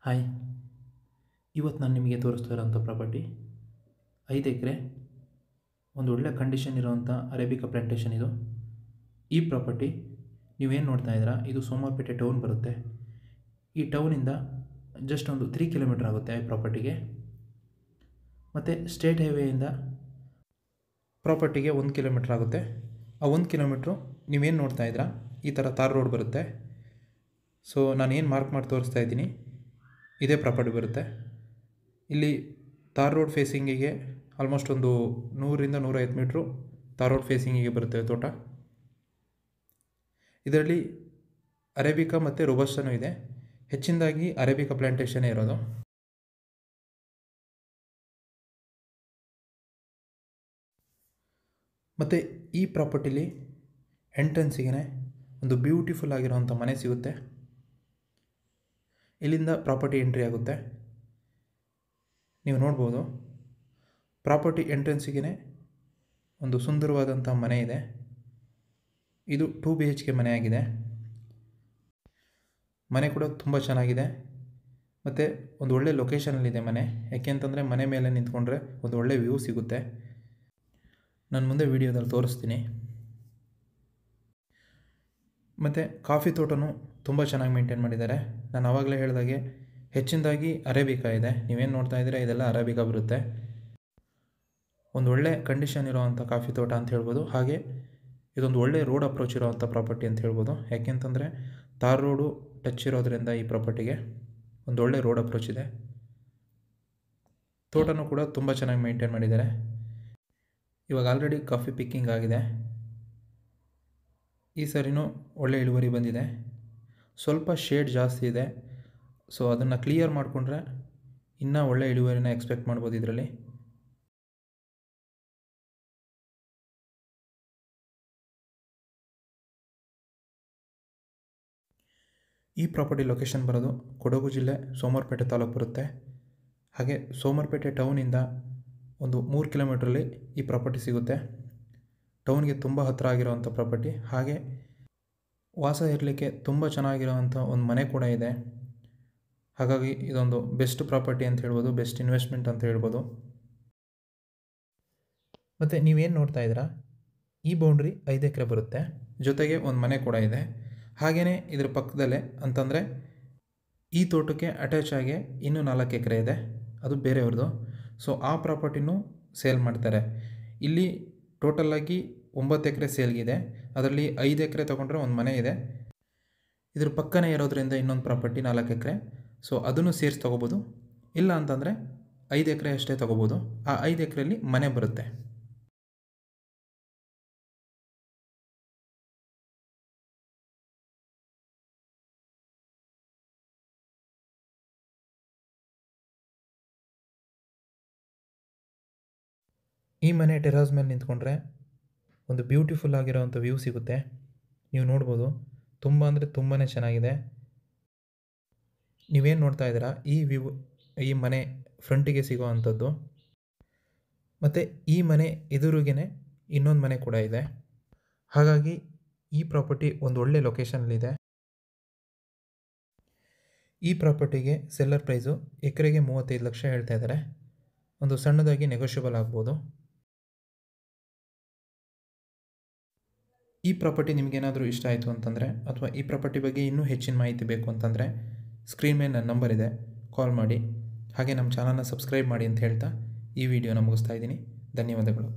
Hi, ಇವತ್ತು ನಾನು ನಿಮಗೆ ತೋರಿಸ್ತಾ ಇರೋಂಥ ಪ್ರಾಪರ್ಟಿ 5 ಎಕರೆ ಒಂದು ಒಳ್ಳೆ ಕಂಡೀಷನ್ ಇರೋವಂಥ ಅರೇಬಿಕಾ ಪ್ಲಾಂಟೇಷನ್ ಇದು. ಈ ಪ್ರಾಪರ್ಟಿ ನೀವೇನು ನೋಡ್ತಾ ಇದ್ದೀರಾ, ಇದು ಸೋಮವಾರಪೇಟೆ ಟೌನ್ ಬರುತ್ತೆ. ಈ ಟೌನಿಂದ ಜಸ್ಟ್ ಒಂದು 3 ಕಿಲೋಮೀಟ್ರ್ ಆಗುತ್ತೆ ಈ ಪ್ರಾಪರ್ಟಿಗೆ. ಮತ್ತು ಸ್ಟೇಟ್ ಹೈವೇಯಿಂದ ಪ್ರಾಪರ್ಟಿಗೆ 1 ಕಿಲೋಮೀಟ್ರ್ ಆಗುತ್ತೆ. ಆ 1 ಕಿಲೋಮೀಟ್ರು ನೀವೇನು ನೋಡ್ತಾ ಇದ್ದೀರಾ, ಈ ಥರ ತಾರ್ ರೋಡ್ ಬರುತ್ತೆ. ಸೊ ನಾನೇನು ಮಾರ್ಕ್ ಮಾಡಿ ತೋರಿಸ್ತಾ ಇದ್ದೀನಿ ಇದೇ ಪ್ರಾಪರ್ಟಿ ಬರುತ್ತೆ. ಇಲ್ಲಿ ತಾರ್ ರೋಡ್ ಫೇಸಿಂಗಿಗೆ ಆಲ್ಮೋಸ್ಟ್ ಒಂದು 100-150 ಮೀಟ್ರು ತಾರ್ ರೋಡ್ ಫೇಸಿಂಗಿಗೆ ಬರುತ್ತೆ ತೋಟ. ಇದರಲ್ಲಿ ಅರೇಬಿಕಾ ಮತ್ತು ರೋಬಸ್ಟನೂ ಇದೆ. ಹೆಚ್ಚಿನದಾಗಿ ಅರೇಬಿಕಾ ಪ್ಲಾಂಟೇಷನ್ನೇ ಇರೋದು. ಮತ್ತು ಈ ಪ್ರಾಪರ್ಟಿಲಿ ಎಂಟ್ರೆನ್ಸಿಗೆ ಒಂದು ಬ್ಯೂಟಿಫುಲ್ ಆಗಿರೋವಂಥ ಮನೆ ಸಿಗುತ್ತೆ. ಇಲ್ಲಿಂದ ಪ್ರಾಪರ್ಟಿ ಎಂಟ್ರಿ ಆಗುತ್ತೆ. ನೀವು ನೋಡ್ಬೋದು, ಪ್ರಾಪರ್ಟಿ ಎಂಟ್ರೆನ್ಸಿಗೆ ಒಂದು ಸುಂದರವಾದಂಥ ಮನೆ ಇದೆ. ಇದು 2 BHK ಮನೆ ಆಗಿದೆ. ಮನೆ ಕೂಡ ತುಂಬ ಚೆನ್ನಾಗಿದೆ ಮತ್ತು ಒಂದು ಒಳ್ಳೆ ಲೊಕೇಶನಲ್ಲಿದೆ ಮನೆ. ಯಾಕೆಂತಂದರೆ ಮನೆ ಮೇಲೆ ನಿಂತ್ಕೊಂಡ್ರೆ ಒಂದು ಒಳ್ಳೆ ವ್ಯೂ ಸಿಗುತ್ತೆ. ನಾನು ಮುಂದೆ ವಿಡಿಯೋದಲ್ಲಿ ತೋರಿಸ್ತೀನಿ. ಮತ್ತು ಕಾಫಿ ತೋಟನೂ ತುಂಬ ಚೆನ್ನಾಗಿ ಮೇಂಟೈನ್ ಮಾಡಿದ್ದಾರೆ. ನಾನು ಆವಾಗಲೇ ಹೇಳಿದಾಗೆ ಹೆಚ್ಚಿನದಾಗಿ ಅರೇಬಿಕಾ ಇದೆ. ನೀವೇನು ನೋಡ್ತಾ ಇದ್ದೀರಾ ಇದೆಲ್ಲ ಅರೇಬಿಕಾ ಬರುತ್ತೆ. ಒಂದು ಒಳ್ಳೆ ಕಂಡೀಷನ್ ಇರೋವಂಥ ಕಾಫಿ ತೋಟ ಅಂತ ಹೇಳ್ಬೋದು. ಹಾಗೆ ಇದೊಂದು ಒಳ್ಳೆ ರೋಡ್ ಅಪ್ರೋಚ್ ಇರೋವಂಥ ಪ್ರಾಪರ್ಟಿ ಅಂತ ಹೇಳ್ಬೋದು. ಯಾಕೆಂತಂದರೆ ತಾರ್ ರೋಡು ಟಚ್ ಇರೋದ್ರಿಂದ ಈ ಪ್ರಾಪರ್ಟಿಗೆ ಒಂದು ಒಳ್ಳೆ ರೋಡ್ ಅಪ್ರೋಚ್ ಇದೆ. ತೋಟನೂ ಕೂಡ ತುಂಬ ಚೆನ್ನಾಗಿ ಮೇಂಟೈನ್ ಮಾಡಿದ್ದಾರೆ. ಇವಾಗ ಆಲ್ರೆಡಿ ಕಾಫಿ ಪಿಕ್ಕಿಂಗ್ ಆಗಿದೆ. ಈ ಸರಿನೂ ಒಳ್ಳೆ ಇಳುವರಿ ಬಂದಿದೆ. ಸ್ವಲ್ಪ ಶೇಡ್ ಜಾಸ್ತಿ ಇದೆ. ಸೊ ಅದನ್ನು ಕ್ಲಿಯರ್ ಮಾಡಿಕೊಂಡ್ರೆ ಇನ್ನೂ ಒಳ್ಳೆ ಇಳುವರಿನ ಎಕ್ಸ್ಪೆಕ್ಟ್ ಮಾಡ್ಬೋದು ಇದರಲ್ಲಿ. ಈ ಪ್ರಾಪರ್ಟಿ ಲೊಕೇಶನ್ ಬರೋದು ಕೊಡಗು ಜಿಲ್ಲೆ ಸೋಮವಾರಪೇಟೆ ತಾಲೂಕು ಬರುತ್ತೆ. ಹಾಗೆ ಸೋಮವಾರಪೇಟೆ ಟೌನಿಂದ ಒಂದು 3 ಕಿಲೋಮೀಟ್ರಲ್ಲಿ ಈ ಪ್ರಾಪರ್ಟಿ ಸಿಗುತ್ತೆ. ಟೌನ್ಗೆ ತುಂಬ ಹತ್ತಿರ ಆಗಿರೋವಂಥ ಪ್ರಾಪರ್ಟಿ. ಹಾಗೆ ವಾಸ ಇರಲಿಕ್ಕೆ ತುಂಬ ಚೆನ್ನಾಗಿರೋವಂಥ ಒಂದು ಮನೆ ಕೂಡ ಇದೆ. ಹಾಗಾಗಿ ಇದೊಂದು ಬೆಸ್ಟ್ ಪ್ರಾಪರ್ಟಿ ಅಂತ ಹೇಳ್ಬೋದು, ಬೆಸ್ಟ್ ಇನ್ವೆಸ್ಟ್ಮೆಂಟ್ ಅಂತ ಹೇಳ್ಬೋದು. ಮತ್ತು ನೀವೇನು ನೋಡ್ತಾ ಇದ್ದೀರಾ, ಈ ಬೌಂಡ್ರಿ 5 ಎಕರೆ ಬರುತ್ತೆ. ಜೊತೆಗೆ ಒಂದು ಮನೆ ಕೂಡ ಇದೆ. ಹಾಗೆಯೇ ಇದ್ರ ಪಕ್ಕದಲ್ಲೇ ಅಂತಂದರೆ ಈ ತೋಟಕ್ಕೆ ಅಟ್ಯಾಚ್ ಆಗಿ ಇನ್ನೂ 4 ಎಕರೆ ಇದೆ, ಅದು ಬೇರೆಯವ್ರದ್ದು. ಸೊ ಆ ಪ್ರಾಪರ್ಟಿನೂ ಸೇಲ್ ಮಾಡ್ತಾರೆ. ಇಲ್ಲಿ ಟೋಟಲಾಗಿ 9 ಎಕರೆ ಸೇಲ್ಗಿದೆ. ಅದರಲ್ಲಿ 5 ಎಕರೆ ತೊಗೊಂಡ್ರೆ ಒಂದು ಮನೆ ಇದೆ. ಇದ್ರ ಪಕ್ಕನೇ ಇರೋದ್ರಿಂದ ಇನ್ನೊಂದು ಪ್ರಾಪರ್ಟಿ 4 ಎಕರೆ. ಸೊ ಅದನ್ನು ಸೇರಿಸಿ ತೊಗೋಬೋದು. ಇಲ್ಲ ಅಂತಂದರೆ 5 ಎಕರೆ ಅಷ್ಟೇ ತೊಗೋಬೋದು. ಆ 5 ಎಕರೆಯಲ್ಲಿ ಮನೆ ಬರುತ್ತೆ. ಈ ಮನೆ ಟೆರಾಸ್ ಮೇಲೆ ನಿಂತ್ಕೊಂಡ್ರೆ ಒಂದು ಬ್ಯೂಟಿಫುಲ್ ಆಗಿರೋವಂಥ ವ್ಯೂ ಸಿಗುತ್ತೆ. ನೀವು ನೋಡ್ಬೋದು, ತುಂಬ ಅಂದರೆ ತುಂಬಾ ಚೆನ್ನಾಗಿದೆ. ನೀವೇನು ನೋಡ್ತಾ ಇದ್ದೀರಾ ಈ ವ್ಯೂ ಈ ಮನೆ ಫ್ರಂಟಿಗೆ ಸಿಗೋ ಅಂಥದ್ದು. ಮತ್ತು ಈ ಮನೆ ಎದುರಿಗೇ ಇನ್ನೊಂದು ಮನೆ ಕೂಡ ಇದೆ. ಹಾಗಾಗಿ ಈ ಪ್ರಾಪರ್ಟಿ ಒಂದು ಒಳ್ಳೆ ಲೊಕೇಶನಲ್ಲಿದೆ. ಈ ಪ್ರಾಪರ್ಟಿಗೆ ಸೆಲ್ಲರ್ ಪ್ರೈಸು ಎಕರೆಗೆ 35 ಲಕ್ಷ ಹೇಳ್ತಾ ಇದ್ದಾರೆ. ಒಂದು ಸಣ್ಣದಾಗಿ ನೆಗೋಷಿಯಬಲ್ ಆಗ್ಬೋದು. ಈ ಪ್ರಾಪರ್ಟಿ ನಿಮಗೇನಾದರೂ ಇಷ್ಟ ಆಯಿತು ಅಂತಂದರೆ, ಅಥವಾ ಈ ಪ್ರಾಪರ್ಟಿ ಬಗ್ಗೆ ಇನ್ನೂ ಹೆಚ್ಚಿನ ಮಾಹಿತಿ ಬೇಕು ಅಂತಂದರೆ ಸ್ಕ್ರೀನ್ ಮೇಲೆ ನನ್ನ ನಂಬರ್ ಇದೆ, ಕಾಲ್ ಮಾಡಿ. ಹಾಗೆ ನಮ್ಮ ಚಾನಲ್ನ ಸಬ್ಸ್ಕ್ರೈಬ್ ಮಾಡಿ ಅಂತ ಹೇಳ್ತಾ ಈ ವಿಡಿಯೋನ ಮುಗಿಸ್ತಾ ಇದ್ದೀನಿ. ಧನ್ಯವಾದಗಳು.